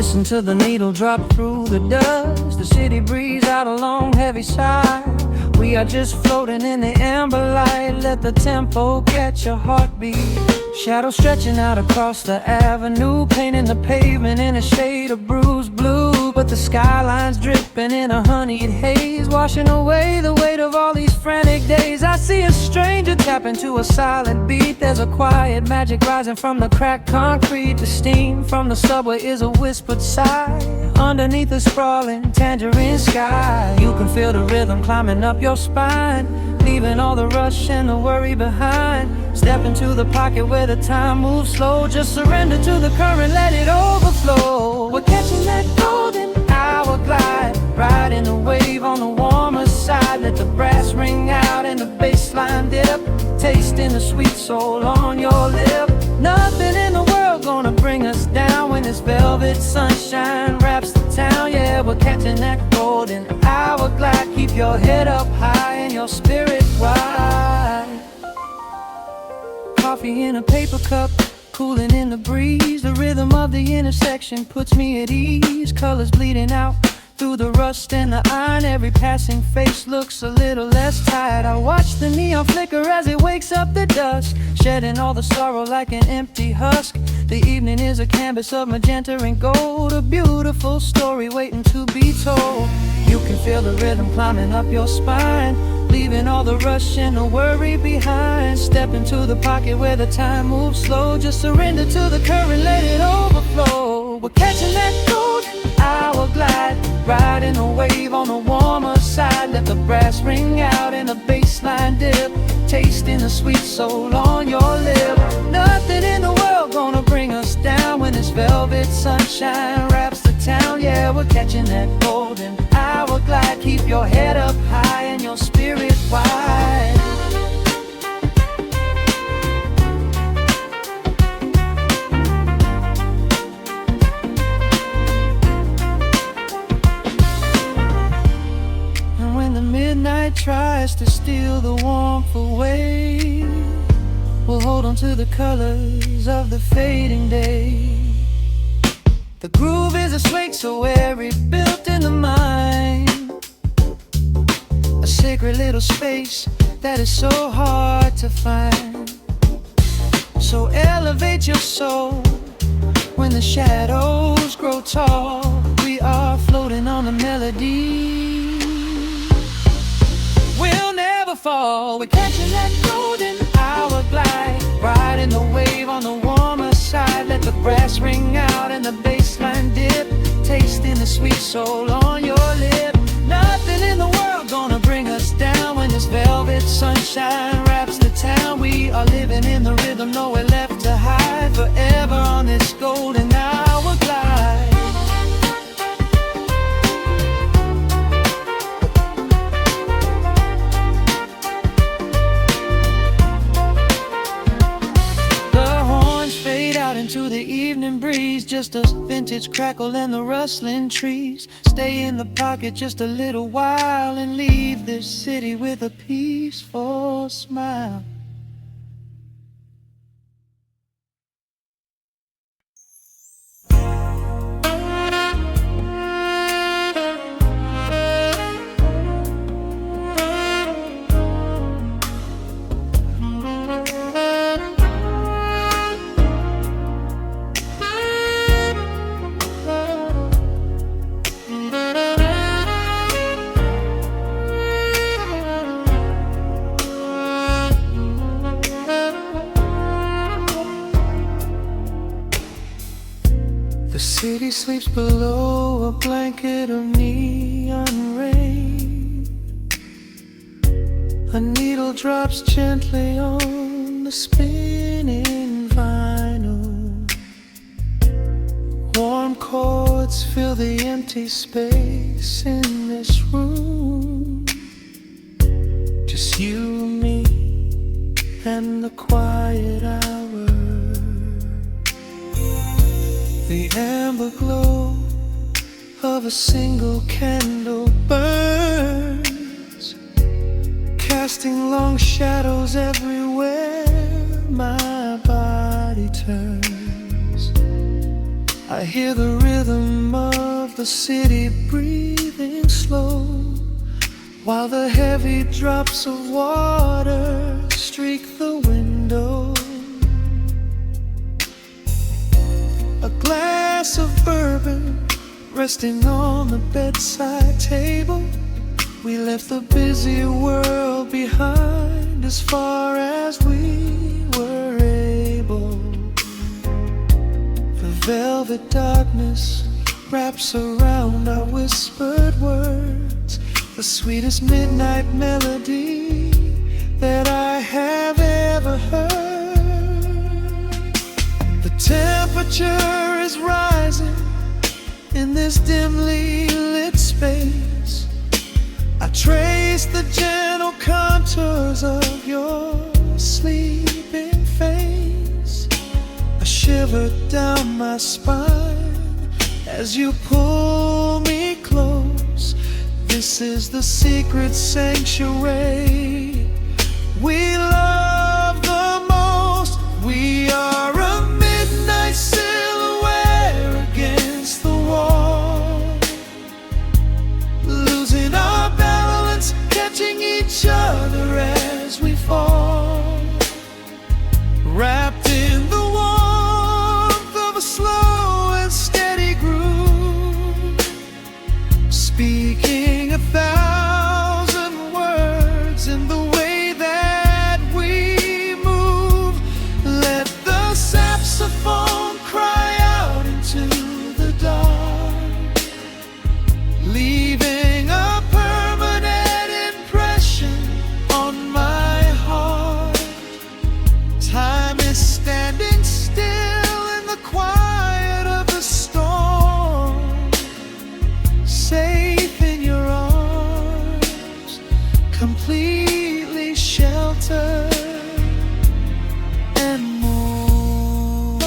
Listen to the needle drop through the dust. The city breeze out a long heavy sigh. We are just floating in the amber light. Let the tempo catch your heartbeat. Shadows stretching out across the avenue, painting the pavement in a shade of bruised blue. But the skyline's dripping in a honeyed haze, washing away the weight of all these frantic days. I see a stranger tap into a silent beat. There's a quiet magic rising from the cracked concrete. The steam from the subway is a whispered sigh underneath the sprawling tangerine sky. You can feel the rhythm climbing up your spine, leaving all the rush and the worry behind. Step into the pocket where the time moves slow. Just surrender to the current, let it overflow. We're catching that golden hour glide, riding the wave on the warmer side. Let the brass ring out and the bass line dip, tasting the sweet soul on your lip. Nothing in the world gonna bring us down when this velvet sunshine wraps the town. Yeah, we're catching that golden hour glide. Keep your head up high and your spirit wide. Coffee in a paper cup, cooling in the breeze. The rhythm of the intersection puts me at ease. Colors bleeding out through the rust and the iron. Every passing face looks a little less tired. I watch the neon flicker as it wakes up the dusk, shedding all the sorrow like an empty husk. The evening is a canvas of magenta and gold, a beautiful story waiting to be told. You can feel the rhythm climbing up your spine, leaving all the rush and the worry behind. Step into the pocket where the time moves slow. Just surrender to the current, let it overflow. We're catching that golden hour glide, riding a wave on the warmer side. Let the brass ring out and the bass line dip, tasting the sweet soul on your lip. Nothing in the world gonna bring us down when this velvet sunshine wraps the town. Yeah, we're catching that golden hour glide. Keep your head up high and your spirit wide. And when the midnight tries to steal the warmth away, we'll hold on to the colors of the fading day. The groove is a swing so airy, built in the mind, a sacred little space that is so hard to find. So elevate your soul when the shadows grow tall. We are floating on the melody, we'll never fall. We're catching that golden hour glide, riding the wave on the warmer side. Let the brass ring out and the bass line dip, tasting the sweet soul on your lip. Nothing in the world gonna bring us down when this velvet sunshine wraps the town. We are living in the rhythm, nowhere left to hide, forever on this golden hour glide. Into the evening breeze, just a vintage crackle and the rustling trees. Stay in the pocket just a little while and leave this city with a peaceful smile. The city sleeps below a blanket of neon rain. A needle drops gently on the spinning vinyl. Warm chords fill the empty space in this room. Just you, me, and the quiet hour. The amber glow of a single candle burns, casting long shadows everywhere my body turns. I hear the rhythm of the city breathing slow, while the heavy drops of water streak the window. A glass of bourbon resting on the bedside table. We left the busy world behind as far as we were able. The velvet darkness wraps around our whispered words, the sweetest midnight melody that I have ever heard. The temperature is rising in this dimly lit space. I trace the gentle contours of your sleeping face. A shiver down my spine as you pull me close. This is the secret sanctuary we love the most. We are a midnight silhouette against the wall, losing our balance, catching each other as we fall, wrapped in the warmth of a slow and steady groove, speaking 1,000 words in the way that we move. Let the saxophone cry out into the dark, leaving a permanent impression on my heart. Time is standing still in the quiet of the storm, safe in your arms, completely sheltered and more.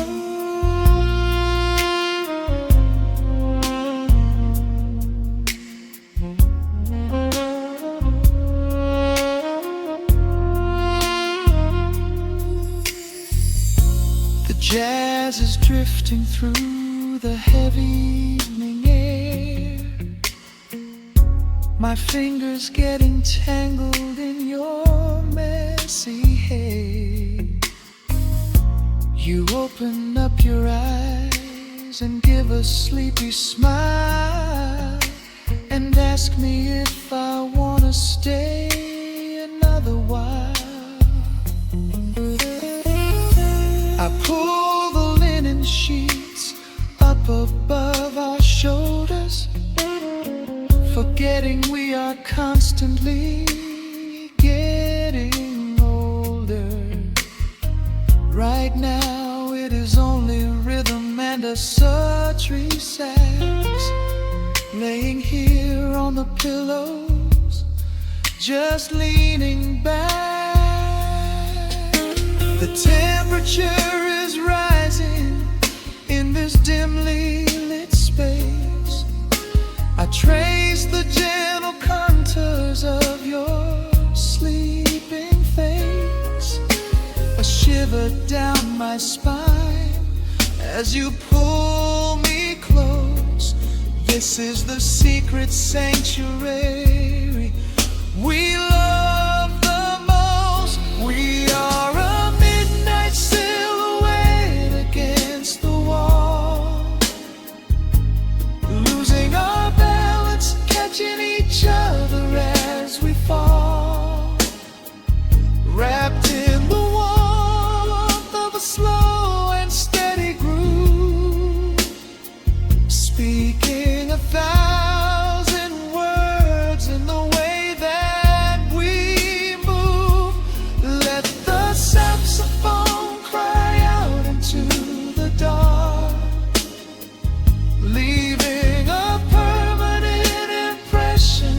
The jazz is drifting through the heavy evening air, my fingers getting tangled in your messy hair. You open up your eyes and give a sleepy smile, and ask me if I wanna stay another while. I pull the linen sheets up above our shoulders, forgetting we are constantly getting older. Right now it is only rhythm and a sultry sax, laying here on the pillows, just leaning back. The temperature is rising in this dimly lit space. I trace the gentle contours of your sleeping face. A shiver down my spine as you pull me close. This is the secret sanctuary we love the most. We are a midnight silhouette against the wall, losing our balance, catching each other as we fall, wrapped in the warmth of a slow and steady groove, speaking 1,000 words in the way that we move. Let the saxophone cry out into the dark, leaving a permanent impression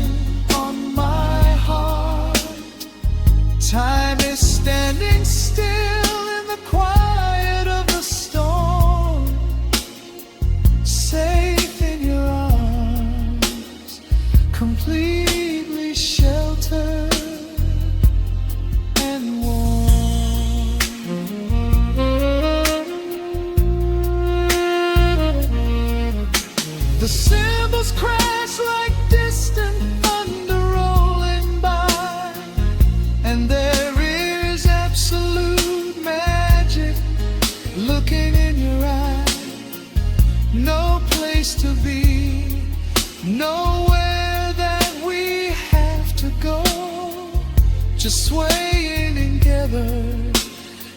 on my heart. Time is standing still in the quiet of the storm, safe in your arms, completely sheltered and warm. just swaying together,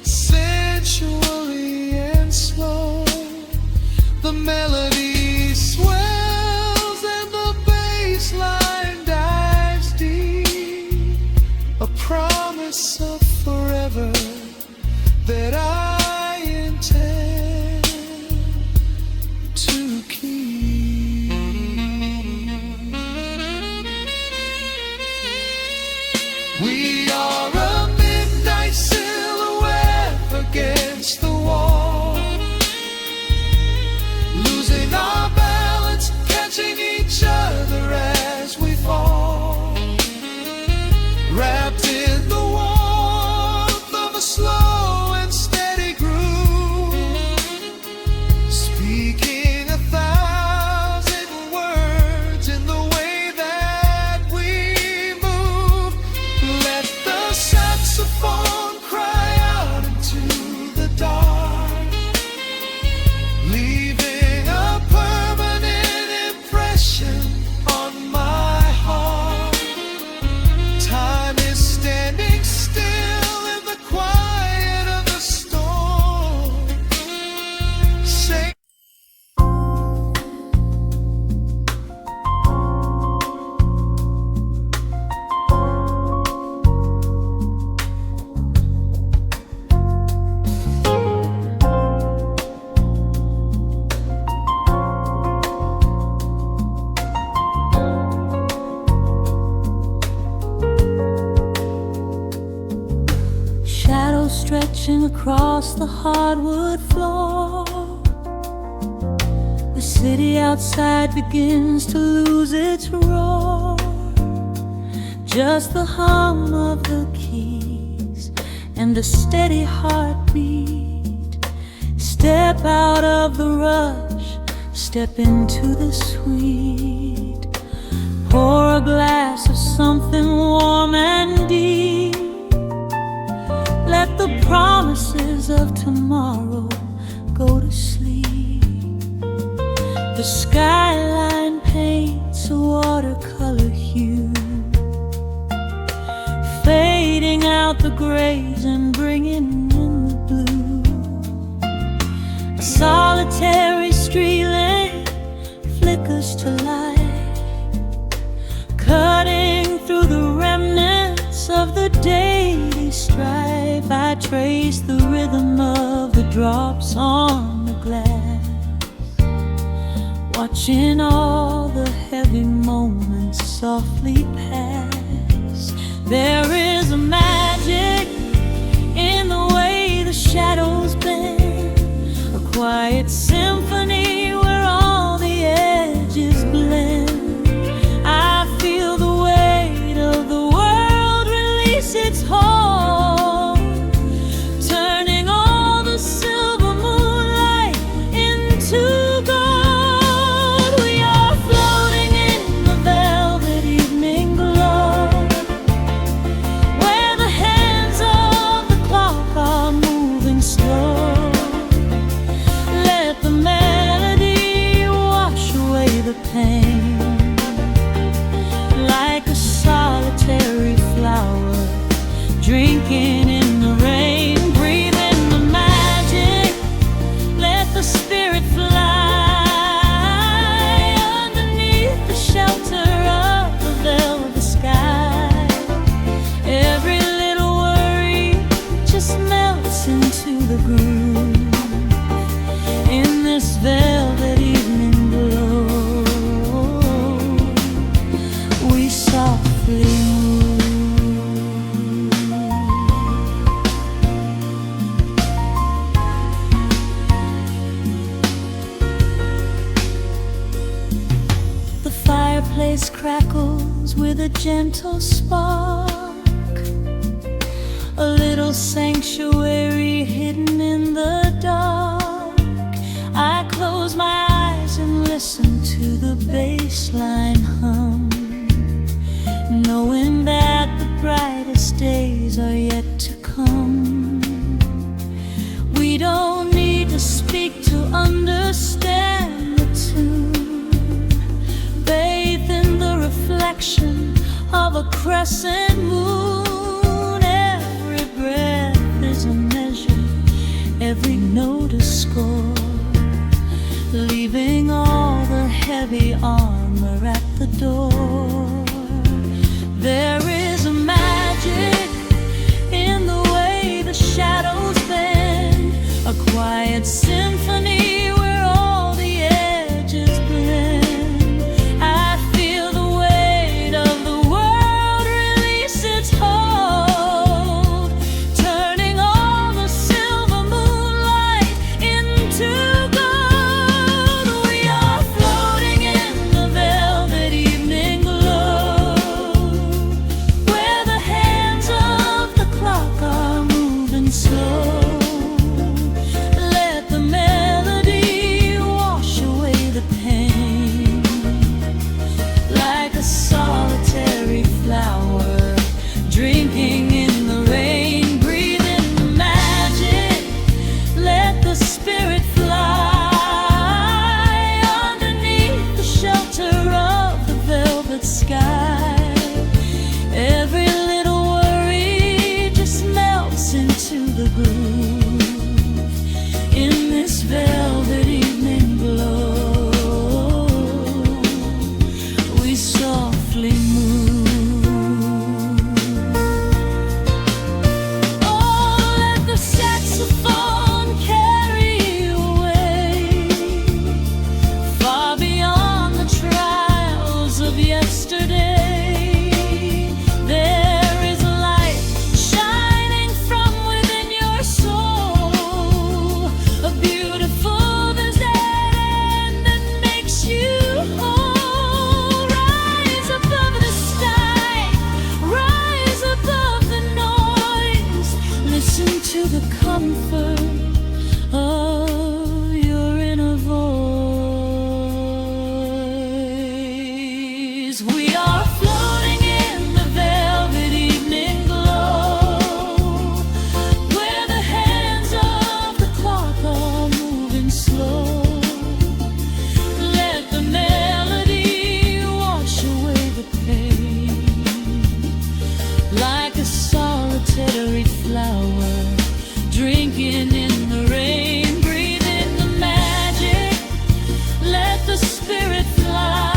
sensually and slow. The melody swells and the bass line dives deep, a promise of forever that I intend to keep. We are a midnight silhouette against the wall, losing our balance, catching each other as we fall, wrapped in the warmth of a slow and steady groove, speaking 1,000 words in the way that we move. Let the saxophone cry out into the dark, leaving a permanent impression on my heart. Time is standing still in the quiet of the storm. Say shadows stretching across the hardwood floor. The city outside begins to lose its roar. Just the hum of the keys and a steady heartbeat. Step out of the rush, step into the sweet. Pour a glass of something warm and deep. Let the promises of tomorrow go to sleep. The skyline paints a watercolor hue, fading out the grays and bringing in the blue. A solitary street lamp flickers to light, cutting through the remnants of the daily strife. I trace the rhythm of the drops on the glass, watching all the heavy moments softly pass. There is a magic in the way the shadows bend, a quiet symphony where all the edges blend. I feel the weight of the world release its hold, turning all the silver moonlight into gold. We are floating in the velvet evening glow, where the hands of the clock are moving slow. Let the melody wash away the pain, like a solitary flower drinking in the rain. Breathe in the magic, let the spirit fly underneath the shelter of the velvet sky. Every little worry just melts into the groove in this velvet evening glow. We softly move. The fireplace crackles with a gentle spark, a little sanctuary hidden in the dark. I close my eyes and listen to the bass line hum, knowing that the brightest days are yet to come. We don't need to speak to understand the tune, bathed in the reflection of a crescent moon. to the comfort of your inner voice. We are floating in the velvet evening glow, where the hands of the clock are moving slow. Let the melody wash away the pain, like a solitary flower drinking in the rain. Breathe in the magic, let the spirit fly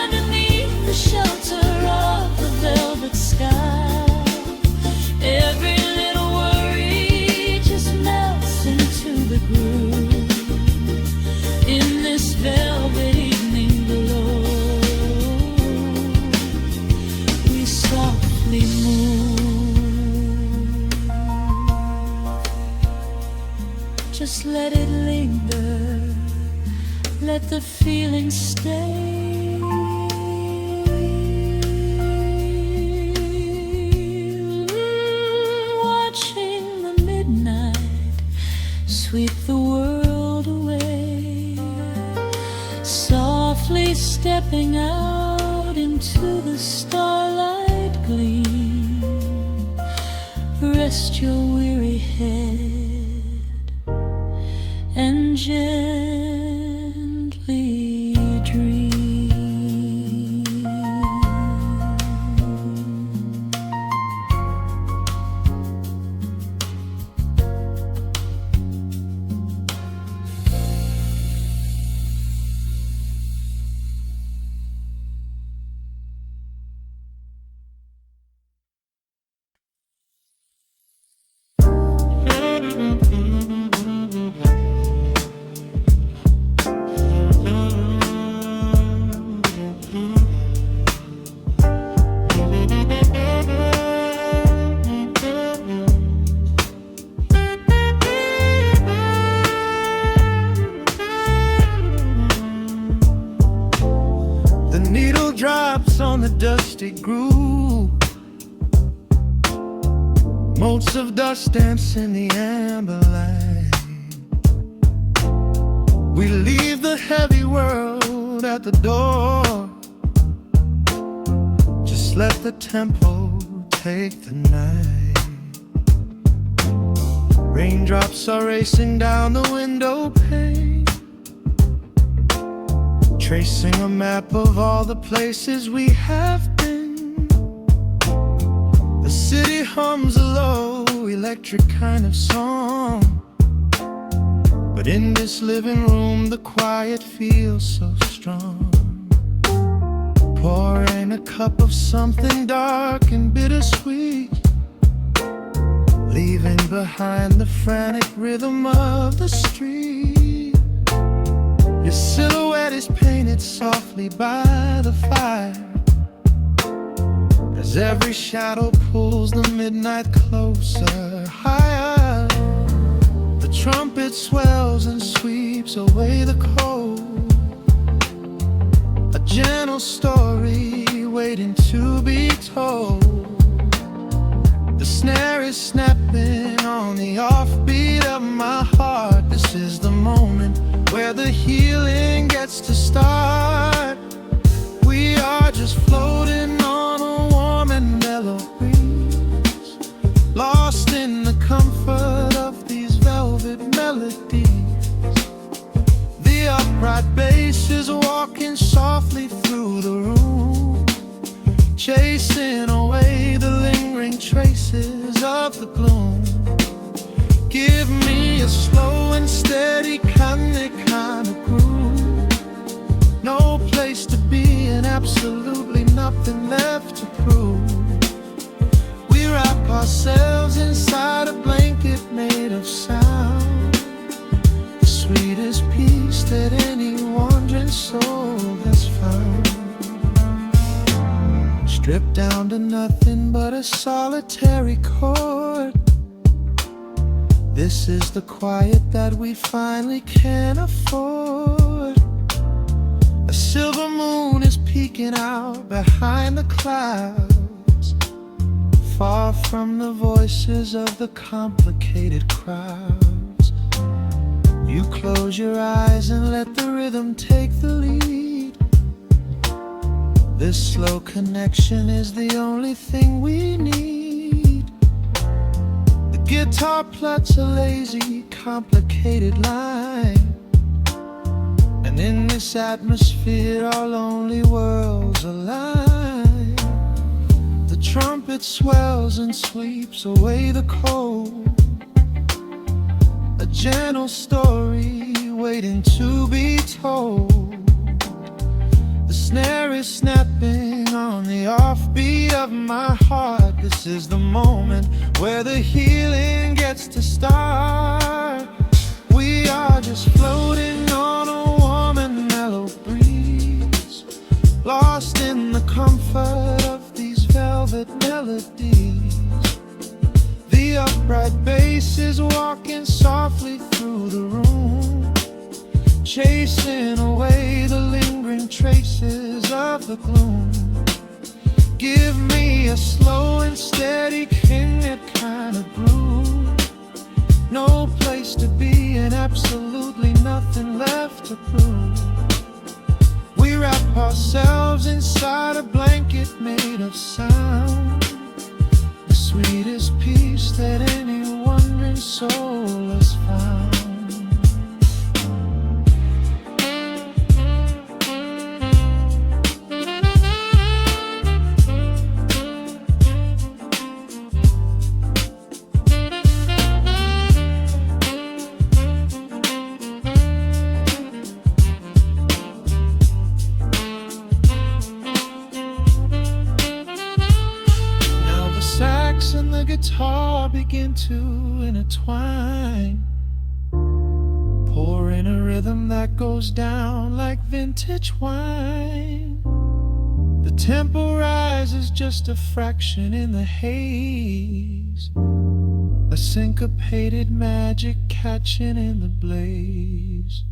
underneath the shelter of the velvet sky. Every little worry just melts into the groove in this velvet evening glow. We softly move, just let it linger, let the feeling stay. Watching the midnight sweep the world away, softly stepping out into the starlight gleam. Rest your weary head and gently dream. The needle drops on the dusty groove, motes of dust dance in the amber light. We leave the heavy world at the door, just let the tempo take the night. Raindrops are racing down the window pane, tracing a map of all the places we have been. The city hums a low, electric kind of song, but in this living room the quiet feels so strong. Pouring a cup of something dark and bittersweet, leaving behind the frantic rhythm of the street. Your silhouette is painted softly by the fire, as every shadow pulls the midnight closer, higher. The trumpet swells and sweeps away the cold, a gentle story waiting to be told. The snare is snapping on the offbeat of my heart. This is the moment where the healing gets to start. We are just floating on a warm and mellow breeze, lost in the comfort of these velvet melodies. The upright bass is walking softly through the room, chasing away the lingering traces of the gloom. Give me a slow and steady kind of groove, no place to be and absolutely nothing left to prove. We wrap ourselves inside a blanket made of sound, the sweetest peace that any wandering soul has found. Stripped down to nothing but a solitary chord, this is the quiet that we finally can afford. A silver moon is peeking out behind the clouds, far from the voices of the complicated crowds. You close your eyes and let the rhythm take the lead. This slow connection is the only thing we need. The guitar plucks a lazy, complicated line, and in this atmosphere our lonely worlds align. The trumpet swells and sweeps away the cold, a gentle story waiting to be told. The snare is snapping on the offbeat of my heart. This is the moment where the healing gets to start. We are just floating on a warm and mellow breeze, lost in the comfort of these velvet melodies. The upright bass is walking softly through the room, chasing away the lingering traces of the gloom. Give me a slow and steady that kind of groove. No place to be and absolutely nothing left to prove. We wrap ourselves inside a blanket made of sound, the sweetest peace that any wandering soul has found. And the guitar begin to intertwine, pouring a rhythm that goes down like vintage wine. The tempo rises just a fraction in the haze, a syncopated magic catching in the blaze.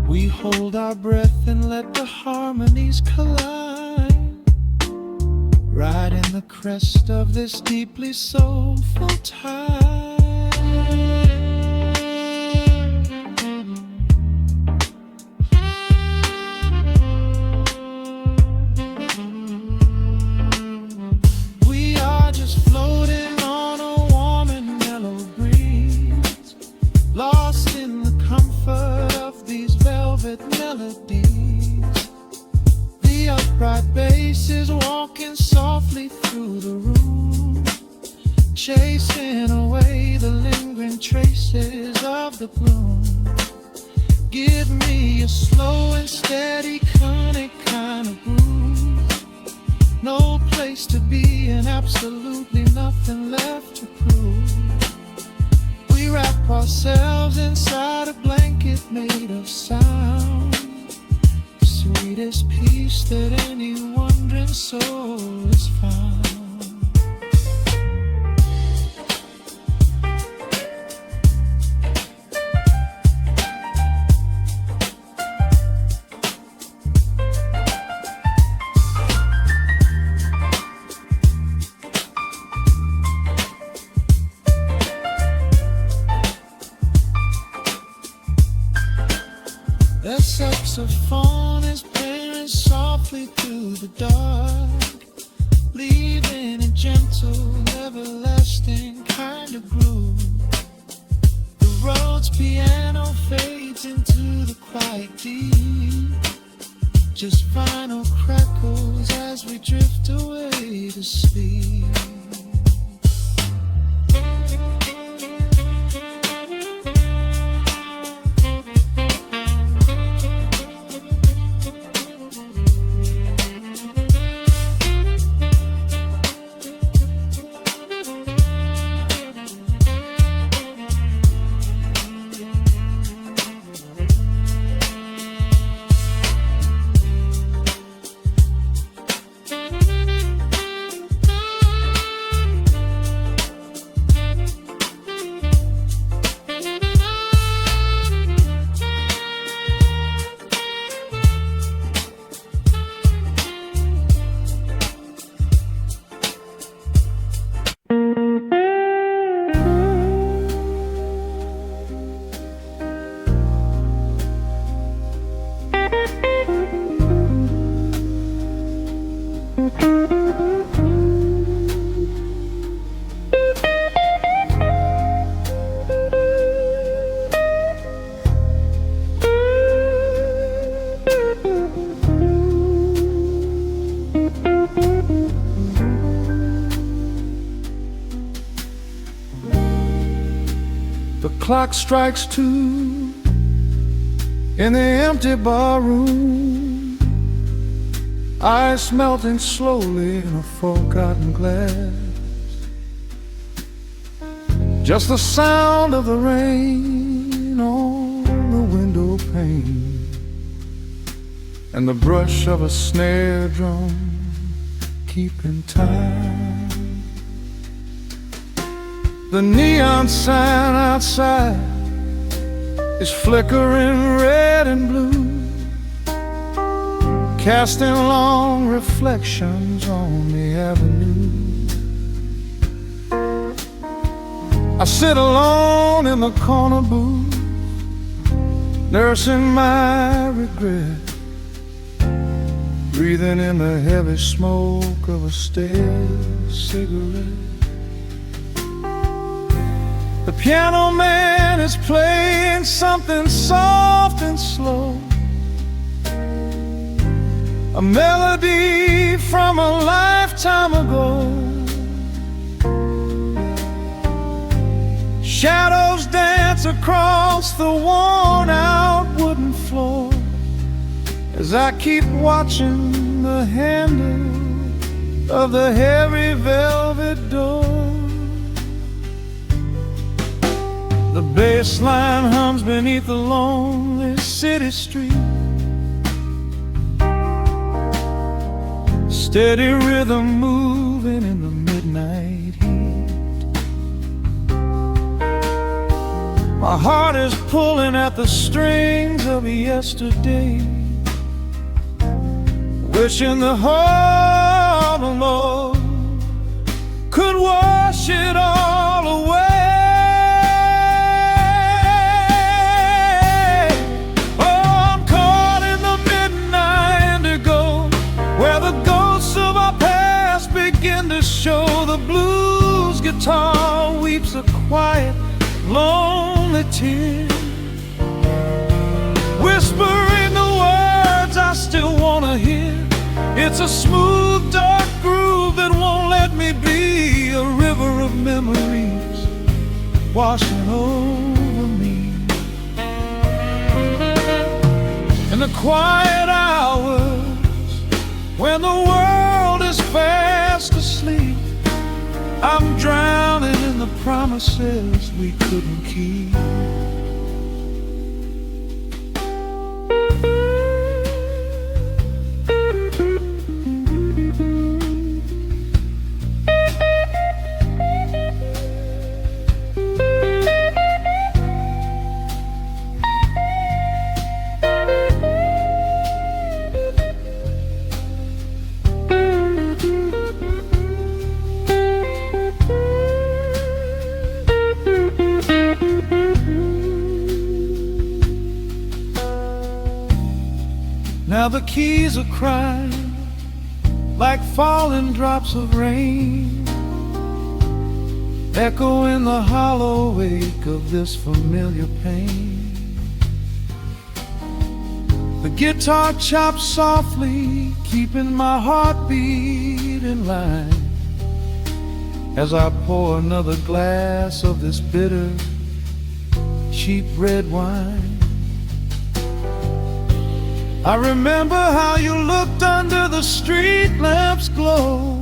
We hold our breath and let the harmonies collide, right in the crest of this deeply soulful tide. We are just floating on a warm and mellow breeze, lost in the comfort of these velvet melodies. The upright bass is walking softly through the room, chasing away the lingering traces of the gloom. Give me a slow and steady kind of groove. No place to be and absolutely nothing left to prove. We wrap ourselves inside a blanket made of sound, the sweetest peace that any wandering soul has found. The saxophone is playing softly through the dark, leaving a gentle, everlasting kind of groove. The road's piano fades into the quiet deep, just vinyl crackles as we drift away to sleep. The clock strikes 2 in the empty bar room, ice melting slowly in a forgotten glass. Just the sound of the rain on the window pane and the brush of a snare drum keeping time. The neon sign outside is flickering red and blue, casting long reflections on the avenue. I sit alone in the corner booth, nursing my regret, breathing in the heavy smoke of a stale cigarette. The piano man is playing something soft and slow, a melody from a lifetime ago. Shadows dance across the worn-out wooden floor as I keep watching the handle of the heavy velvet door. The bass line hums beneath the lonely city street, steady rhythm moving in the midnight heat. My heart is pulling at the strings of yesterday, wishing the heart alone could wash it all away. Show the blues guitar weeps a quiet, lonely tear, whispering the words I still wanna hear. It's a smooth, dark groove that won't let me be, a river of memories washing over me. In the quiet hours when the world is fast asleep, I'm drowning in the promises we couldn't keep. Now the keys are crying like falling drops of rain, echo in the hollow wake of this familiar pain. The guitar chops softly, keeping my heartbeat in line as I pour another glass of this bitter, cheap red wine. I remember how you looked under the street lamp's glow,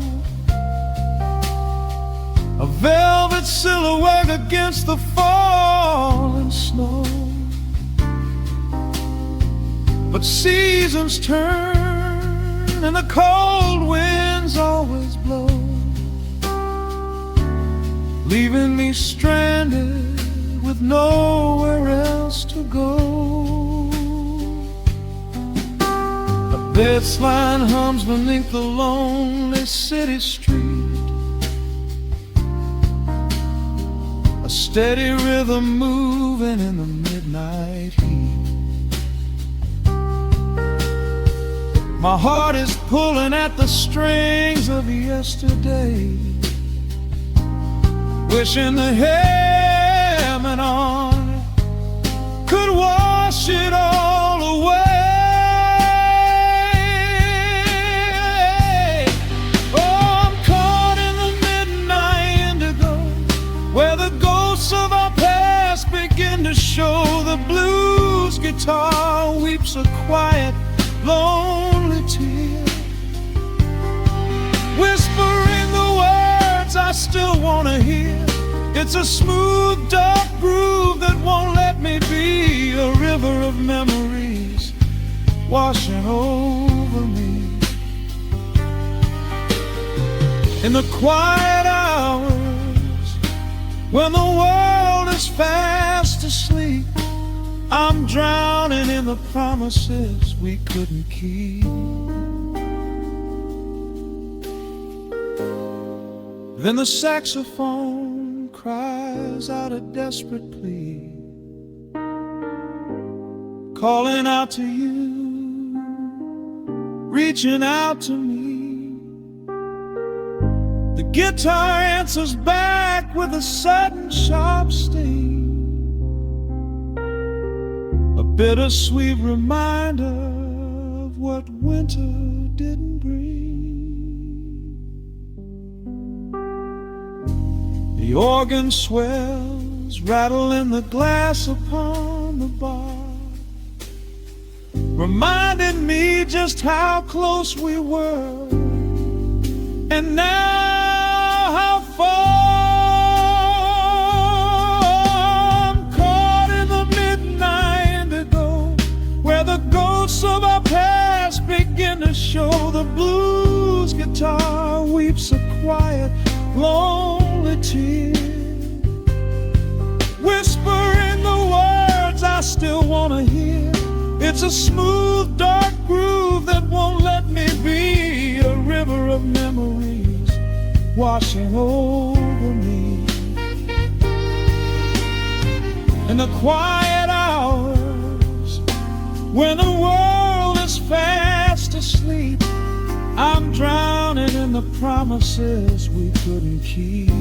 a velvet silhouette against the falling snow. But seasons turn and the cold winds always blow, leaving me stranded with nowhere else to go. This line hums beneath the lonely city street, a steady rhythm moving in the midnight heat. My heart is pulling at the strings of yesterday, wishing the hammer on could wash it all away. Of our past guitar weeps a quiet, lonely tear, whispering the words I still want to hear. It's a smooth, dark groove that won't let me be, a river of memories washing over me. In the quiet hours, when the world is fast asleep, I'm drowning in the promises we couldn't keep. Then the saxophone cries out a desperate plea, calling out to you, reaching out to me. The guitar answers back with a sudden sharp sting, a bittersweet reminder of what winter didn't bring. The organ swells, rattling the glass upon the bar, reminding me just how close we were, and now how far. I'm caught in the midnight indigo, where the ghosts of our past begin to show. The blues guitar weeps a quiet, lonely tear, whispering the words I still want to hear. It's a smooth, dark groove that won't let me be, a river of memories washing over me. In the quiet hours, when the world is fast asleep, I'm drowning in the promises we couldn't keep.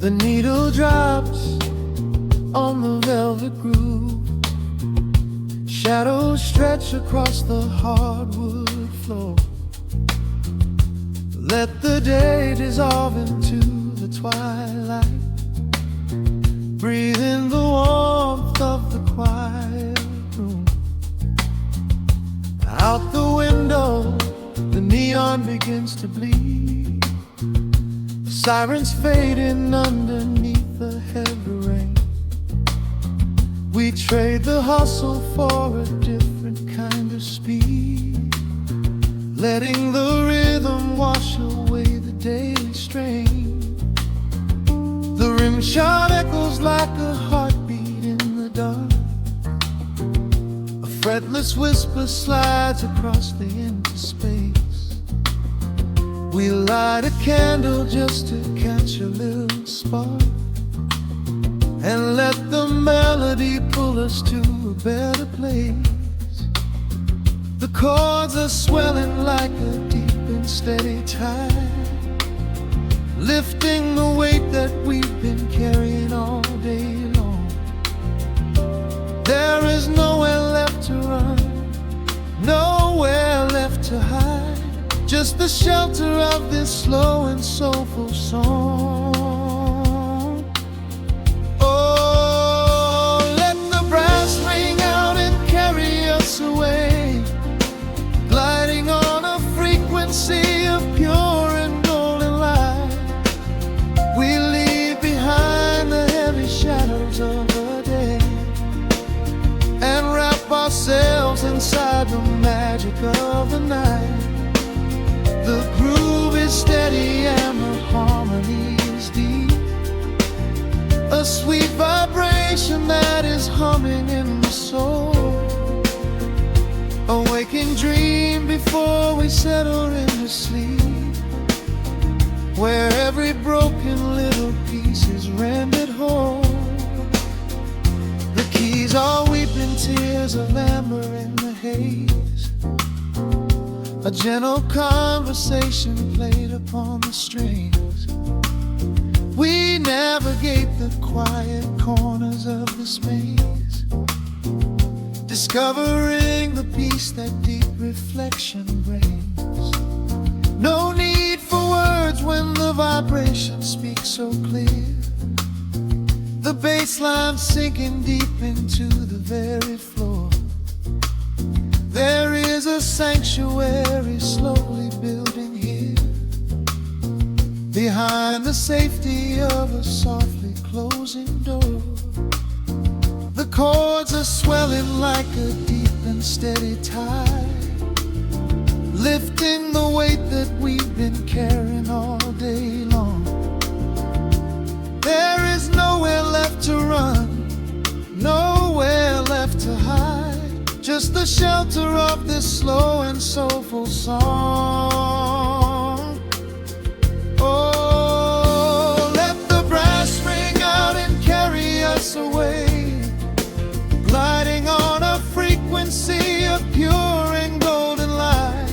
The needle drops on the velvet groove, shadows stretch across the hardwood floor. Let the day dissolve into the twilight, breathe in the warmth of the quiet room. Out the window, the neon begins to bleed, sirens fading underneath the heavy rain. We trade the hustle for a different kind of speed, letting the rhythm wash away the daily strain. The rim shot echoes like a heartbeat in the dark, a fretless whisper slides across the empty space. We light a candle just to catch a little spark, and let the melody pull us to a better place. The chords are swelling like a deep and steady tide, lifting the weight that we've been carrying all day long. There is nowhere left to run, nowhere left to hide, just the shelter of this slow and soulful song. Oh, let the brass ring out and carry us away, gliding on a frequency of pure and golden light. We leave behind the heavy shadows of the day, and wrap ourselves inside the magic of the night. The groove is steady and the harmony is deep, a sweet vibration that is humming in the soul, a waking dream before we settle into sleep. where every broken little piece is rendered whole. The keys are weeping tears of amber in the haze, a gentle conversation played upon the strings. We navigate the quiet corners of this maze, discovering the peace that deep reflection brings. No need for words when the vibration speaks so clear, the bass line sinking deep into the very floor. There is a sanctuary slowly building here, behind the safety of a softly closing door. The chords are swelling like a deep and steady tide, lifting the weight that we've been carrying all day long. There is nowhere left to run, nowhere left to hide, just the shelter of this slow and soulful song. Oh, let the brass ring out and carry us away, gliding on a frequency of pure and golden light.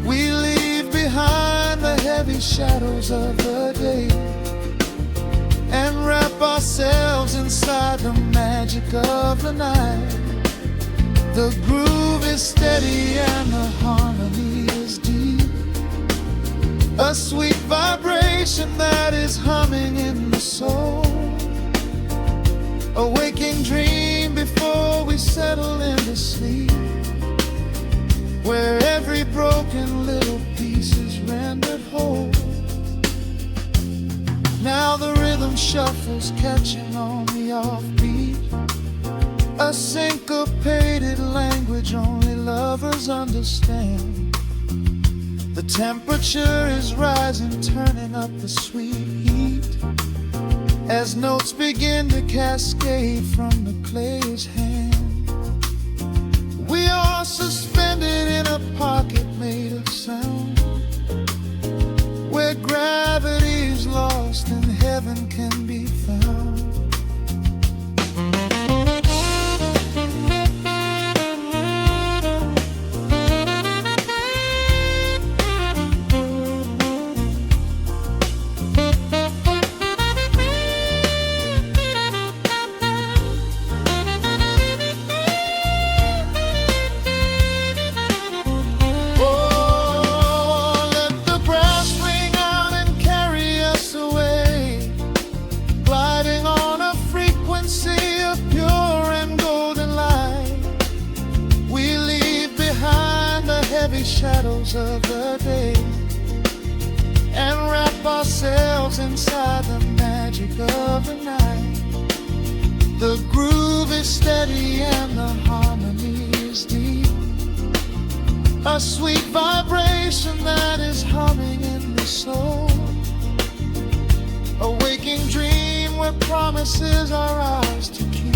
We leave behind the heavy shadows of the day and wrap ourselves inside the magic of the night. The groove is steady and the harmony is deep, a sweet vibration that is humming in the soul, a waking dream before we settle into sleep, where every broken little piece is rendered whole. Now the rhythm shuffles, catching on the offbeat, a syncopated language only lovers understand. The temperature is rising, turning up the sweet heat, as notes begin to cascade from the clay's hand. We are suspended in a pocket made of sound, where gravity is lost and heaven can be found. Shadows of the day and wrap ourselves inside the magic of the night. The groove is steady and the harmony is deep, a sweet vibration that is humming in the soul, a waking dream where promises are ours to keep,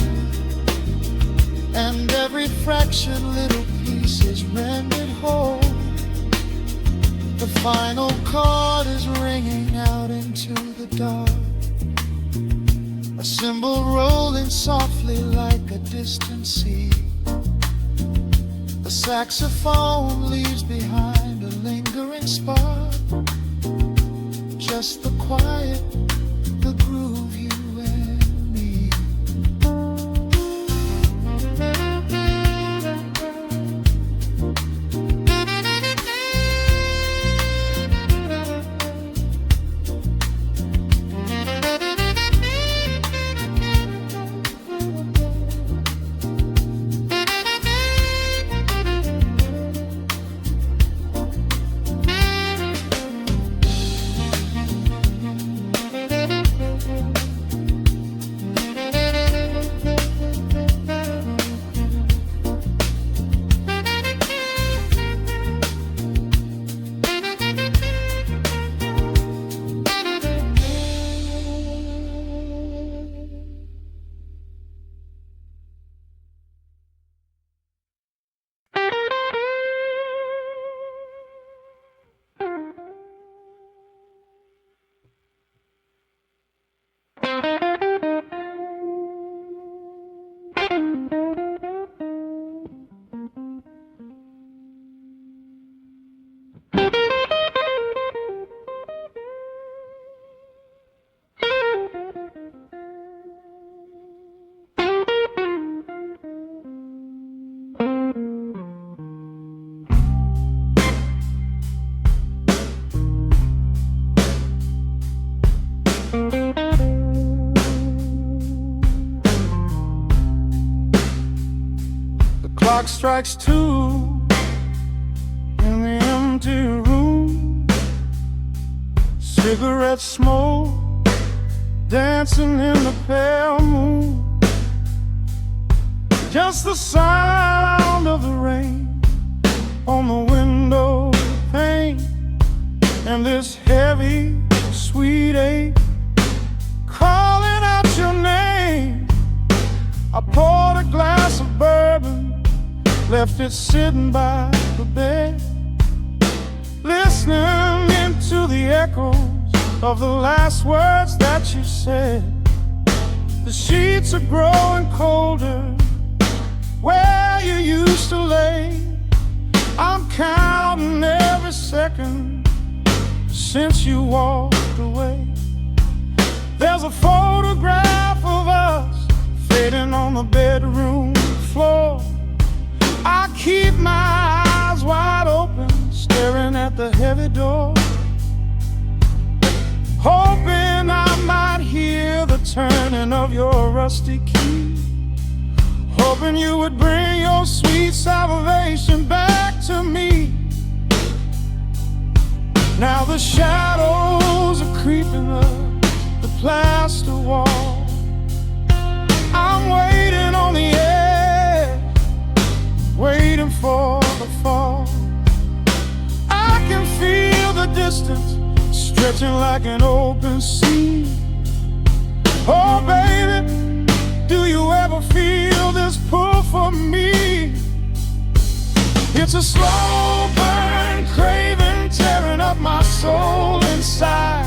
and every fraction little piece is rendered whole. The final chord is ringing out into the dark, a cymbal rolling softly like a distant sea. The saxophone leaves behind a lingering spark, just the quiet, the groove, you and me. clock strikes 2 in the empty room. Cigarette smoke dancing in the pale moon. Just the sound of the rain on the window pane, and this heavy, sweet ache calling out your name. I poured a glass of bourbon, left it sitting by the bed, listening into the echoes of the last words that you said. The sheets are growing colder where you used to lay. I'm counting every second since you walked away. There's a photograph of us fading on the bedroom floor. I keep my eyes wide open, staring at the heavy door, hoping I might hear the turning of your rusty key, hoping you would bring your sweet salvation back to me. Now the shadows are creeping up the plaster wall. I'm waiting on the edge, waiting for the fall. I can feel the distance stretching like an open sea. Oh baby, do you ever feel this pull for me? It's a slow burn craving tearing up my soul inside,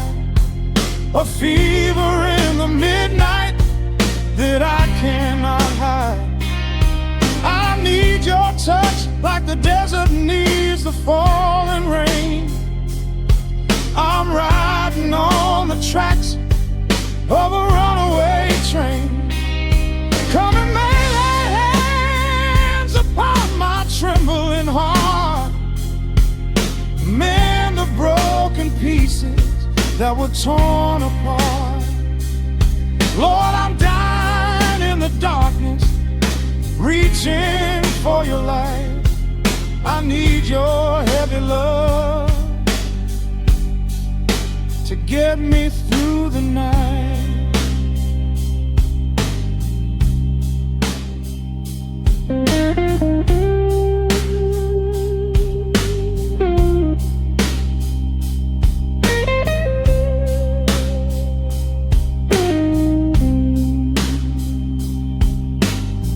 a fever in the midnight that I cannot hide. I need your touch like the desert needs the falling rain. I'm riding on the tracks of a runaway train. Come and lay hands upon my trembling heart, mend the broken pieces that were torn apart. Lord, I'm dying in the darkness, reaching for your light. I need your heavy love to get me through the night.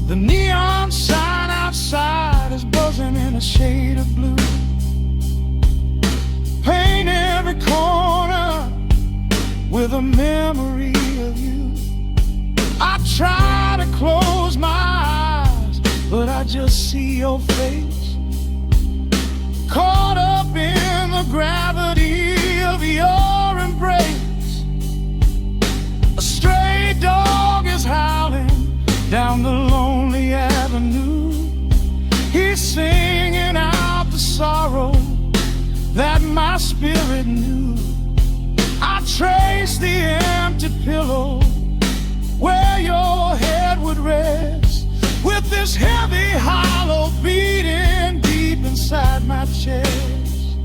The neon sign outside is buzzing in a shade of blue. Paint every corner with a memory of you. I try to close my eyes, but I just see your face, caught up in the gravity of your embrace. A stray dog is howling down the lonely avenue. He's singing out the sorrow that my spirit knew. I trace the empty pillow where your head would rest, with this heavy hollow beating deep inside my chest.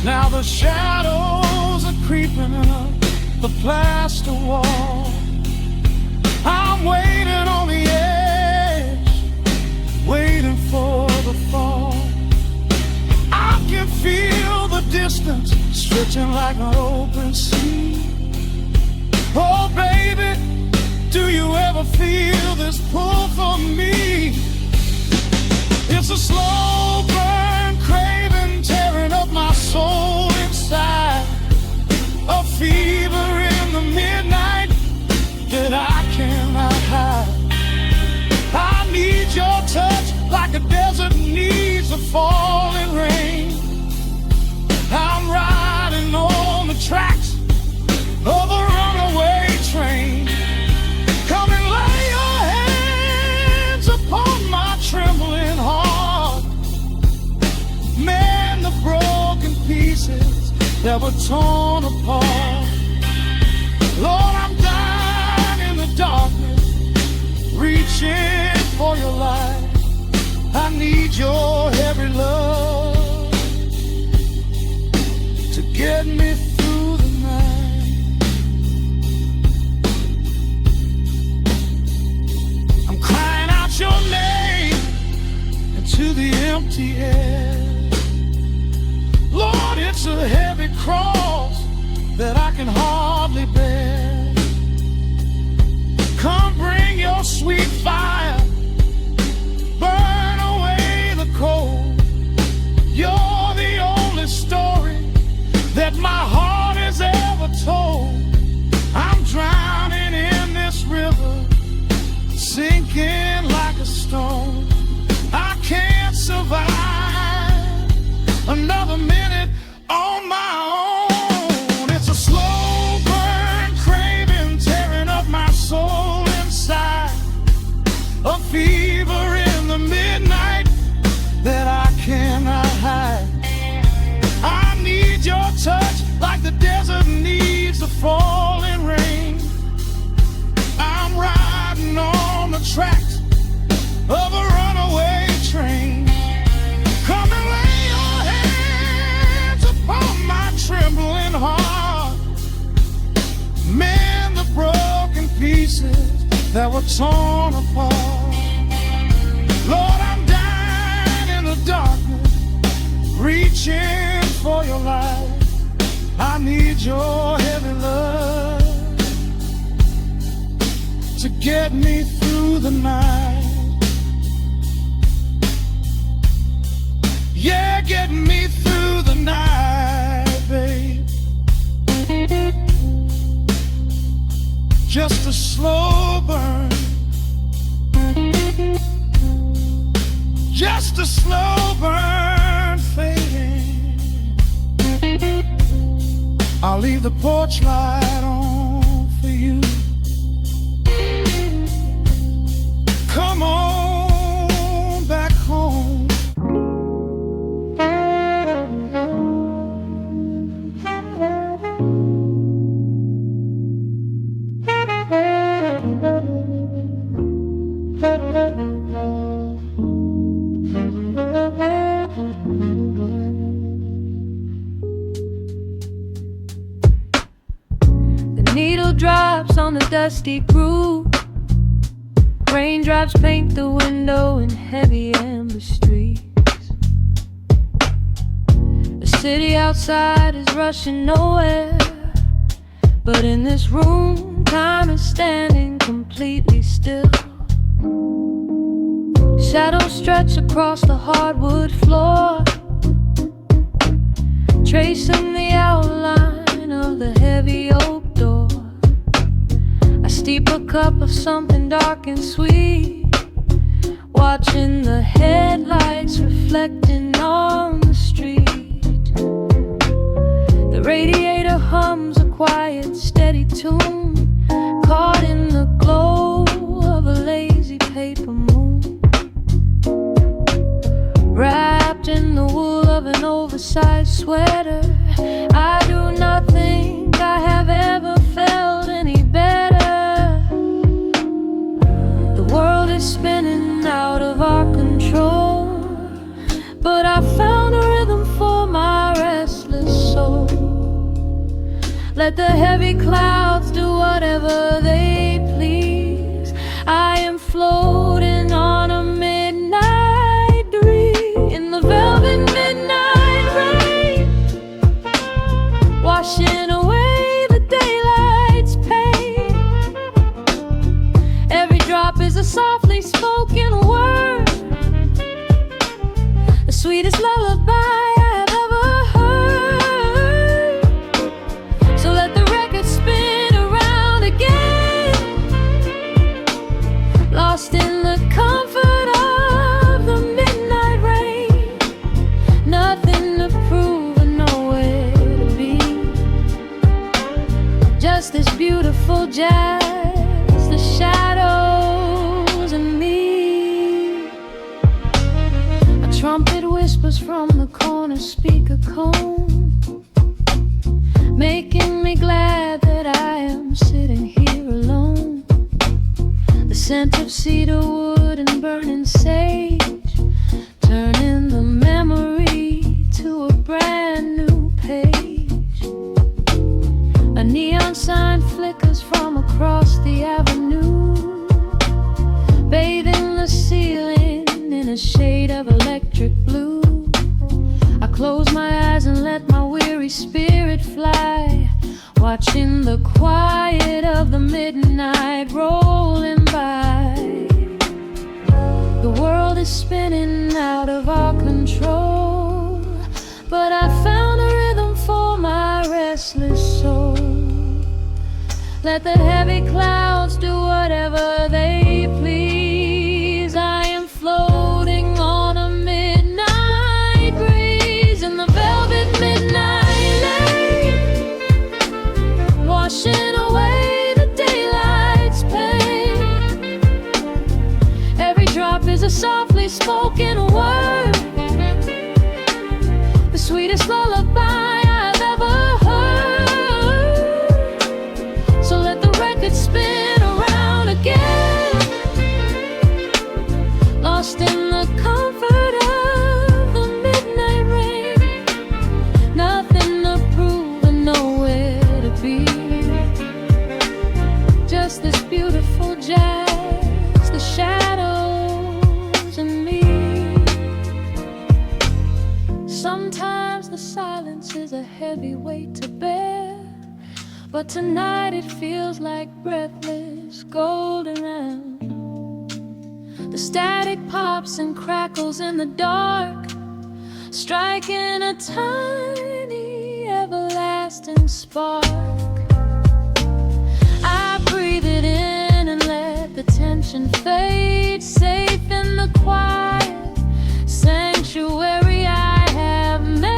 Now the shadows are creeping up the plaster wall. I'm waiting on the edge, waiting for the fall. I can feel the distance stretching like an open sea. Oh baby, do you ever feel this pull for me? It's a slow burn craving tearing up my soul inside, a fever in the midnight that I cannot hide. I need your touch like a desert needs a falling rain. I'm riding on the tracks of a runaway train. Come and lay your hands upon my trembling heart, mend the broken pieces that were torn apart. Lord, I'm dying in the darkness, reaching for your light. into the empty air. Lord, it's a heavy cross that I can hardly bear. Come bring your sweet fire, burn away the cold. You're the only story that my heart has ever told. I'm drowning in this river, sinking like a stone. I can't survive another minute on my own. It's a slow burn craving, tearing up my soul inside. A fever in the midnight that I cannot hide. I need your touch like the desert needs the falling rain. I'm riding on the tracks of a runaway train. Come and lay your hands upon my trembling heart. Mend the broken pieces that were torn apart. Lord, I'm dying in the darkness, reaching for your light. I need your heavy love to get me through the night. Yeah, get me through the night, babe. Just a slow burn, just a slow burn fading. I'll leave the porch light on for you. Come on back home. The needle drops on the dusty groove. Raindrops paint the window in heavy amber streaks. The city outside is rushing nowhere, but in this room, time is standing completely still. Shadows stretch across the hardwood floor, tracing the outline of the heavy oak door. I steep a cup of something dark and sweet, watching the headlights reflecting on the street. The radiator hums a quiet, steady tune, caught in the glow of a lazy paper moon. Wrapped in the wool of an oversized sweater, I do not think I have ever felt any better. The world is spinning out of our control, but I found a rhythm for my restless soul. Let the heavy clouds do whatever they please. I am floating on a midnight breeze in the velvet midnight rain, washing away the daylight's pain. Every drop is a softly spoken word, the sweetest lullaby I have ever heard. So let the record spin around again, lost in the comfort of the midnight rain. Nothing to prove and nowhere to be, just this beautiful jazz, the shadows and me. A trumpet whispers from the corner speaker cone, making me glad that I am sitting here alone. The scent of cedar wood and burning sage, turning the memory to a brand new page. A neon sign flickers from across the avenue, bathing the ceiling in a shade of electric blue. I close my eyes and let my weary spirit fly, watching the quiet of the midnight rolling by. The world is spinning out of our control, but I found a rhythm for my restless soul. Let the heavy clouds do whatever they please. I am floating on a midnight breeze in the velvet midnight lane, washing away the daylight's pain. Every drop is a softly spoken word, the sweetest lullaby I've ever heard. So let the record spin around again, lost in the comfort of the midnight rain. Nothing to prove and nowhere to be, just this beautiful jazz, the shadows and me. Sometimes the silence is a heavy weight to bear, but tonight it feels like breathless golden round. The static pops and crackles in the dark, striking a tiny everlasting spark. I breathe it in and let the tension fade, safe in the quiet sanctuary I have made.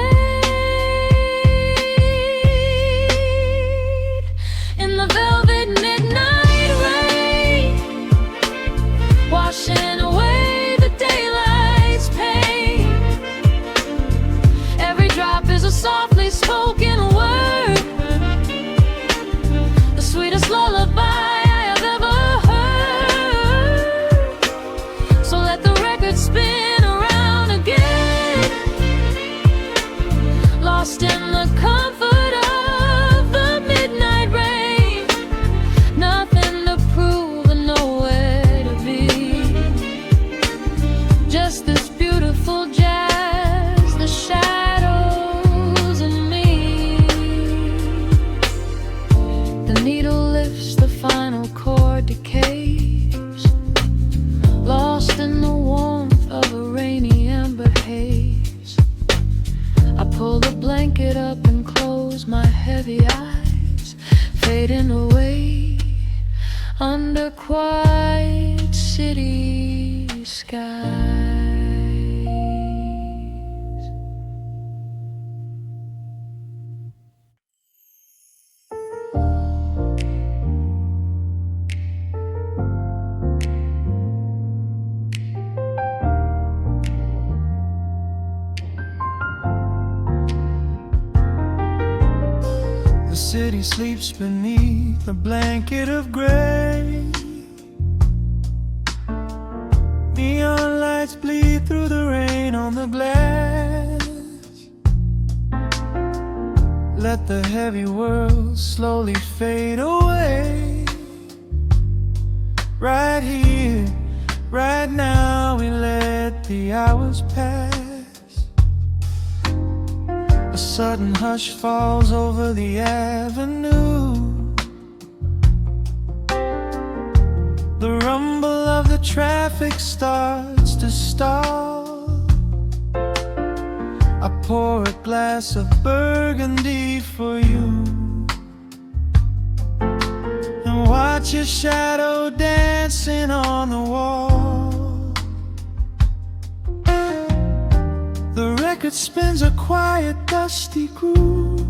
In the velvet midnight rain, washing away the daylight's pain. Every drop is a softly spoken word, the sweetest lullaby I have ever heard. So let the record spin around again, lost in the comfort of the midnight rain. Nothing to prove and nowhere to be, just this beautiful jazz, the shadows and me. The needle lifts, the final chord decays, lost in the warmth of a rainy amber haze. I pull the blanket up and close my heavy eyes, fading away under quiet city skies. The city sleeps beneath a blanket of gray. Neon lights bleed through the rain on the glass. Let the heavy world slowly fade away. Right here, right now, we let the hours pass. A sudden hush falls over the avenue. The rumble of the traffic starts to stall. I pour a glass of burgundy for you and watch your shadow dancing on the wall. The record spins a quiet, dusty groove,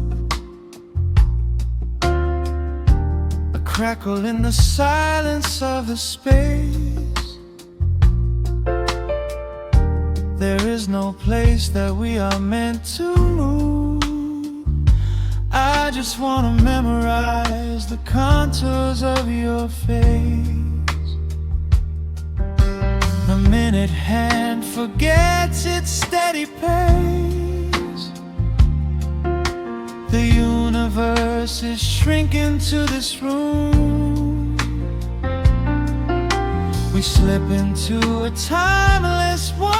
a crackle in the silence of the space. There is no place that we are meant to move. I just wanna memorize the contours of your face. The minute hand forgets its steady pace. The universe is shrinking to this room. We slip into a timeless war.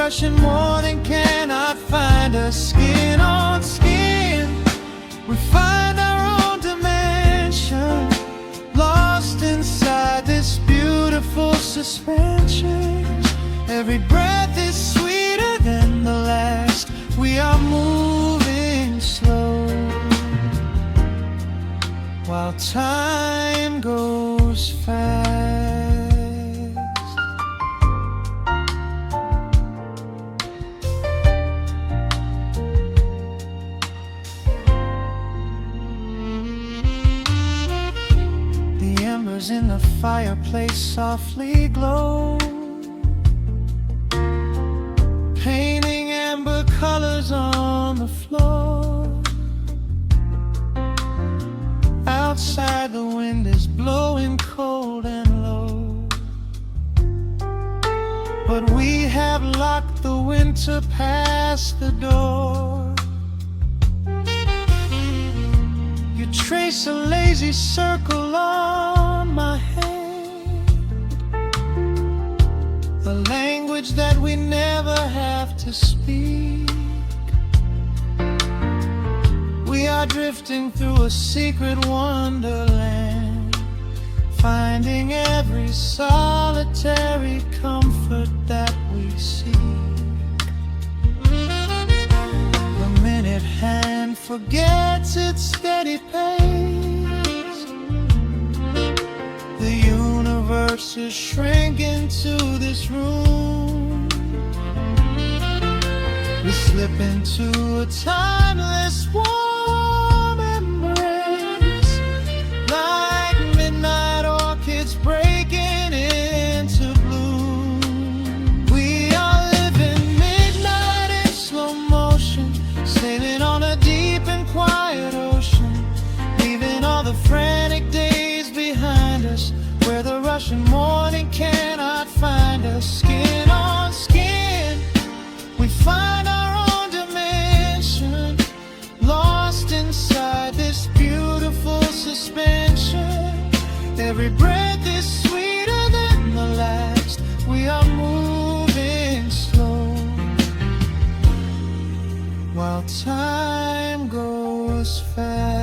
rushing morning cannot find us. Skin on skin, we find our own dimension, lost inside this beautiful suspension. Every breath is sweeter than the last. We are moving slow, while time goes fast. The embers in the fireplace softly glow, painting amber colors on the floor. Outside the wind is blowing cold and low, but we have locked the winter past the door. You trace a lazy circle on my hand, a language that we never have to speak. We are drifting through a secret wonderland, finding every solitary comfort that we seek. The minute hand forgets its steady pace, the universe is shrinking to this room. We slip into a timeless warm embrace, like midnight orchids breaking into bloom. We are living midnight in slow motion, sailing on a deep and quiet ocean, leaving all the frantic days behind us, where the rushing morning cannot find us. Skin on skin, we find our own dimension, lost inside this beautiful suspension. Every breath is sweeter than the last. We are moving slow, while time goes fast.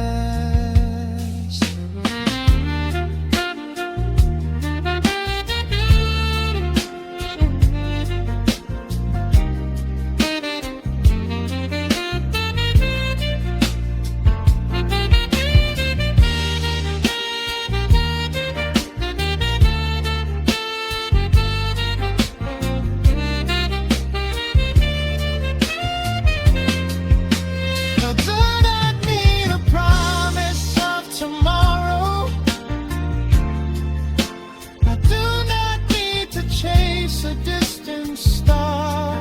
A distant star,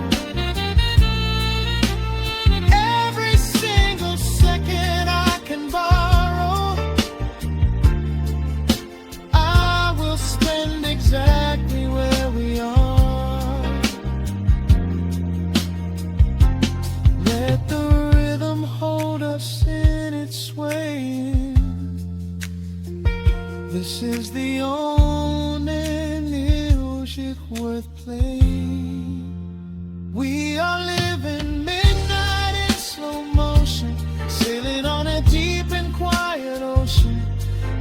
every single second I can borrow, I will spend exactly where we are. Let the rhythm hold us in its swaying. This is the only music worth playing. We are living midnight in slow motion, sailing on a deep and quiet ocean,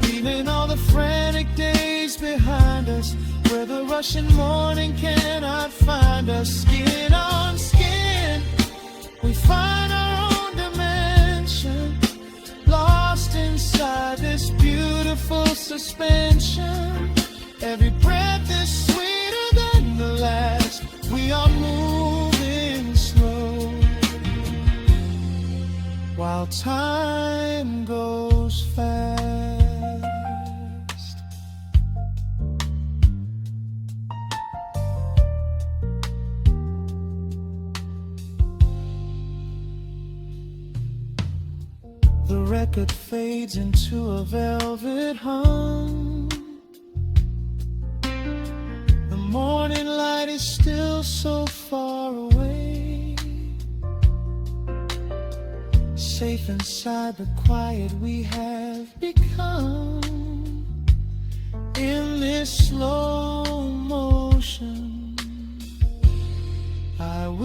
leaving all the frantic days behind us, where the rushing morning cannot find us. Skin on skin, we find our own dimension, lost inside this beautiful suspension. Every breath is sweeter than the last. We are moving slow, while time goes fast. The record fades into a velvet hum. The morning light is still so far away, safe inside the quiet we have become. In this slow motion, I will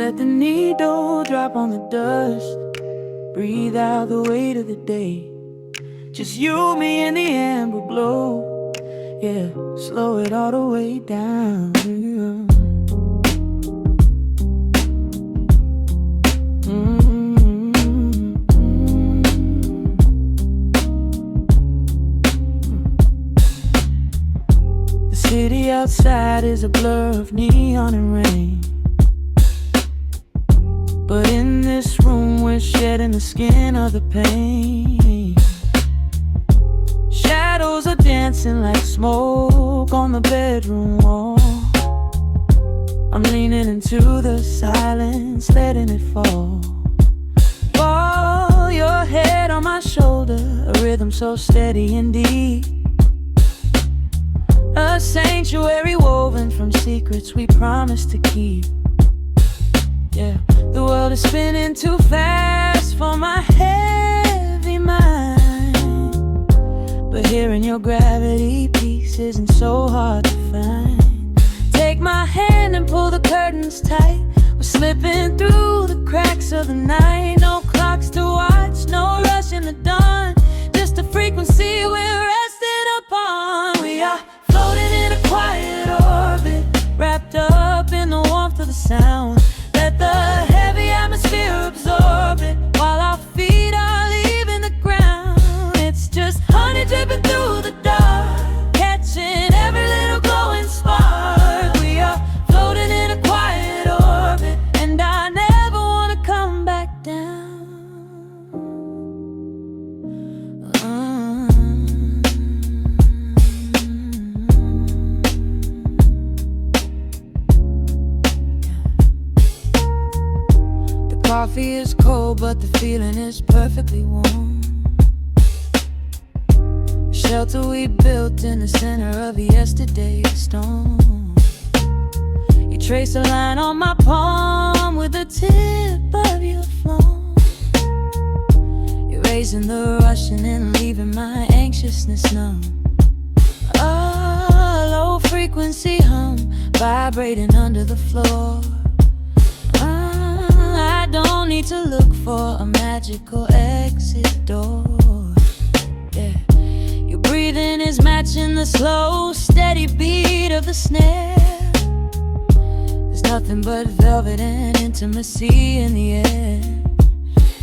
Let the needle drop on the dust. Breathe out the weight of the day. Just you, me, and the amber glow. Yeah, slow it all the way down. The city outside is a blur of neon and rain, but in this room we're shedding the skin of the pain. Shadows are dancing like smoke on the bedroom wall. I'm leaning into the silence, letting it fall. Fall your head on my shoulder, a rhythm so steady and deep. A sanctuary woven from secrets we promised to keep. Yeah, the world is spinning too fast for my heavy mind, but hearing your gravity piece isn't so hard to find. Take my hand and pull the curtains tight. We're slipping through the cracks of the night. No clocks to watch, no rush in the dawn. Just a frequency we're resting upon. We are floating in a quiet orbit, wrapped up in the warmth of the sound. Let the heavy atmosphere absorb it, while our feet are leaving the ground. It's just honey dripping through the dark, catching every little glowing spark. We are floating in a quiet orbit, and I never want to come back down. Coffee is cold, but the feeling is perfectly warm. Shelter we built in the center of yesterday's storm. You trace a line on my palm with the tip of your phone, erasing the rushing and leaving my anxiousness numb. A low frequency hum vibrating under the floor. I don't need to look for a magical exit door. Yeah, your breathing is matching the slow, steady beat of the snare. There's nothing but velvet and intimacy in the air.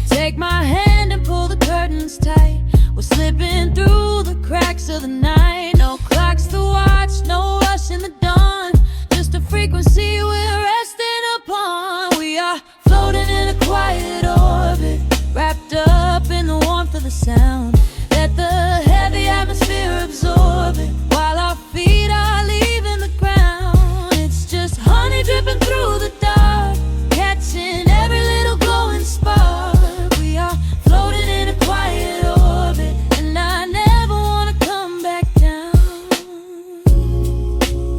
Take my hand and pull the curtains tight. We're slipping through the cracks of the night. No clocks to watch, no rush in the dawn. Just a frequency we're resting upon. We are floating in a quiet orbit, wrapped up in the warmth of the sound. Let the heavy atmosphere absorb it, while our feet are leaving the ground. It's just honey dripping through the dark, catching every little glowing spark. We are floating in a quiet orbit, and I never want to come back down.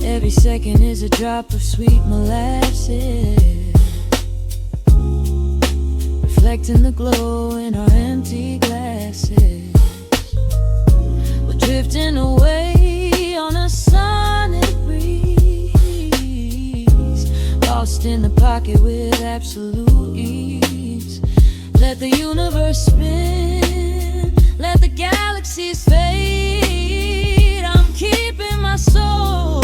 Every second is a drop of sweet molasses, reflecting the glow in our empty glasses. We're drifting away on a sonic breeze, lost in the pocket with absolute ease. Let the universe spin, let the galaxies fade. I'm keeping my soul